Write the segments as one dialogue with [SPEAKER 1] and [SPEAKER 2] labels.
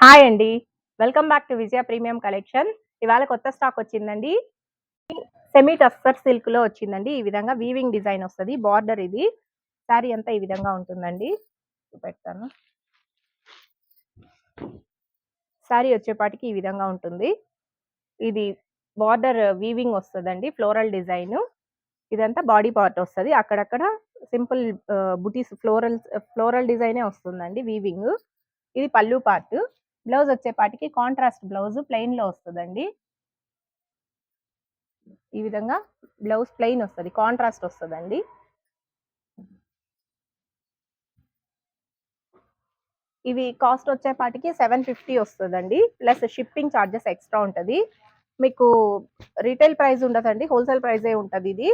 [SPEAKER 1] Hi అండి. Welcome back to Vijaya premium collection. ఇవాళ కొత్త స్టాక్ వచ్చిందండి. సెమీ టస్సర్ సిల్క్‌లో వచ్చిందండి. ఈ విధంగా వీవింగ్ డిజైన్ వస్తది. బార్డర్ ఇది. శారీ అంతా ఈ విధంగా ఉంటుందండి. చూపెడతాను. శారీ వచ్చేపాటికి ఈ విధంగా ఉంటుంది. ఇది బార్డర్ వీవింగ్ వస్తదండి. Floral design. ఇదంతా బాడీ పార్ట్ వస్తది. అక్కడక్కడ సింపుల్ బుటీస్ ఫ్లోరల్ డిజైనే వస్తుందండి వీవింగ్. ఇది పల్లు పార్ట్. బ్లౌజ్ వచ్చేపాటికి కాంట్రాస్ట్ బ్లౌజ్ ప్లెయిన్‌లో వస్తదండి. ఈ విధంగా బ్లౌజ్ ప్లెయిన్ వస్తది. కాంట్రాస్ట్ వస్తదండి. ఇవి కాస్ట్ వచ్చేపాటికి 750 వస్తదండి. ప్లస్ షిప్పింగ్ చార్జెస్ ఎక్స్‌ట్రా ఉంటది. మీకు రీటైల్ ప్రైస్ ఉండదండి. హోల్‌సేల్ ప్రైజే ఉంటదిది.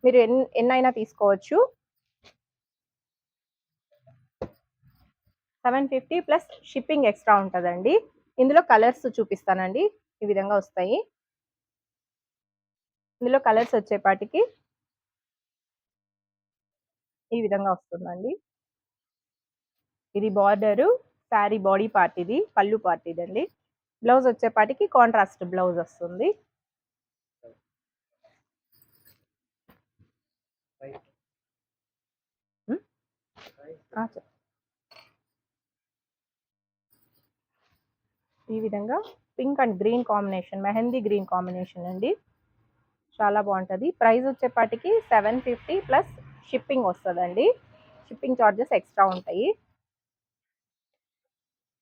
[SPEAKER 1] మీరు ఎన్నైనా తీసుకోవచ్చు. 750 ప్లస్ షిప్పింగ్ ఎక్స్‌ట్రా ఉంటదండి. ఇందులో కలర్స్ చూపిస్తానండి. ఈ విధంగా వస్తాయి. ఇందులో కలర్స్ వచ్చేపాటికి ఈ విధంగా వస్తుందండి. ఇది బార్డరు, శారీ బాడీ పార్ట్ ఇది. పల్లు పార్ట్ ఇదండి. బ్లౌజ్ వచ్చేపాటికి కాంట్రాస్ట్ బ్లౌజ్ వస్తుంది. హ్మ్. ఈ విధంగా pink and green combination, mehndi green combination అండి. చాలా బాగుంటది. ప్రైస్ వచ్చేపాటికి 750 ప్లస్ షిప్పింగ్ వస్తదండి. షిప్పింగ్ చార్జెస్ ఎక్స్ట్రా ఉంటాయి.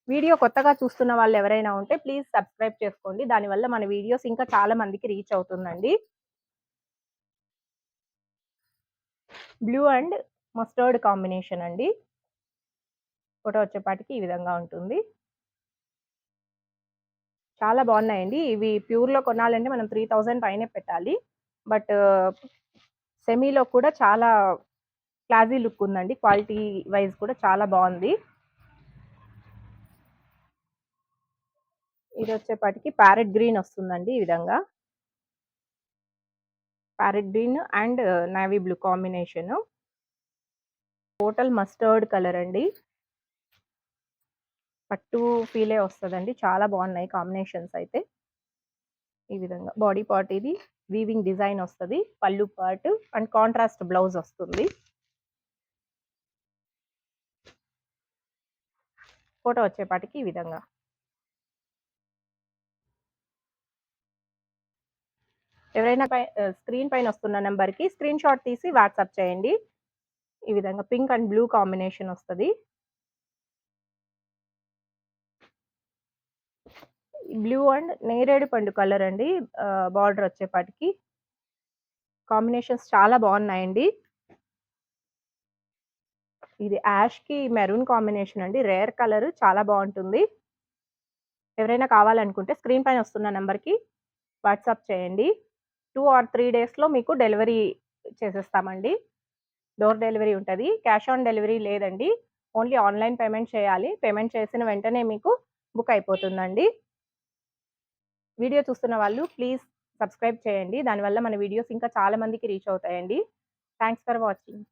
[SPEAKER 1] వీడియో కొత్తగా చూస్తున్న వాళ్ళు ఎవరైనా ఉంటే ప్లీజ్ సబ్స్క్రైబ్ చేసుకోండి. దానివల్ల మన వీడియోస్ ఇంకా చాలా మందికి రీచ్ అవుతుందండి. బ్లూ అండ్ మస్టర్డ్ కాంబినేషన్ అండి. ఫోటో వచ్చేపాటికి ఈ విధంగా ఉంటుంది. చాలా బాగున్నాయండి. ఇవి ప్యూర్‌లో కొనాలంటే మనం 3000 పైనే పెట్టాలి. బట్ సెమీలో కూడా చాలా క్లాసీ లుక్ ఉందండి. క్వాలిటీ వైజ్ కూడా చాలా బాగుంది. ఇది వచ్చేపాటికి ప్యారెట్ గ్రీన్ వస్తుందండి ఈ విధంగా. Parrot green and navy blue combination. Total mustard colour అండి. పట్టు ఫీలే వస్తదండి. చాలా బాగున్నాయి కాంబినేషన్స్ అయితే. ఈ విధంగా బాడీ పార్ట్ ఇది వీవింగ్ డిజైన్ వస్తది. పల్లు పార్ట్ అండ్ కాంట్రాస్ట్ బ్లౌజ్ వస్తుంది. ఫోటో వచ్చేపాటికి ఈ విధంగా. ఎవరైనా స్క్రీన్ పైన వస్తున్న నెంబర్‌కి స్క్రీన్ షాట్ తీసి వాట్సాప్ చేయండి. ఈ విధంగా పింక్ అండ్ బ్లూ కాంబినేషన్ వస్తది. బ్లూ అండ్ నేరేడు పండు కలర్ అండి. బార్డర్ వచ్చేపాటికి. కాంబినేషన్స్ చాలా బాగున్నాయండి. ఇది యాష్‌కి మెరూన్ కాంబినేషన్ అండి. రేర్ కలర్ చాలా బాగుంటుంది. ఎవరైనా కావాలనుకుంటే స్క్రీన్ పైన వస్తున్న నెంబర్‌కి వాట్సాప్ చేయండి. 2 ఆర్ 3 డేస్‌లో మీకు డెలివరీ చేసేస్తామండి. డోర్ డెలివరీ ఉంటది. క్యాష్ ఆన్ డెలివరీ లేదండి. ఓన్లీ ఆన్‌లైన్ పేమెంట్ చేయాలి. పేమెంట్ చేసిన వెంటనే మీకు బుక్ అయిపోతుందండి. వీడియో చూస్తున్న వాళ్ళు ప్లీజ్ సబ్స్క్రైబ్ చేయండి. దానివల్ల మన వీడియోస్ ఇంకా చాలా మందికి రీచ్ అవుతాయండి. Thanks for watching.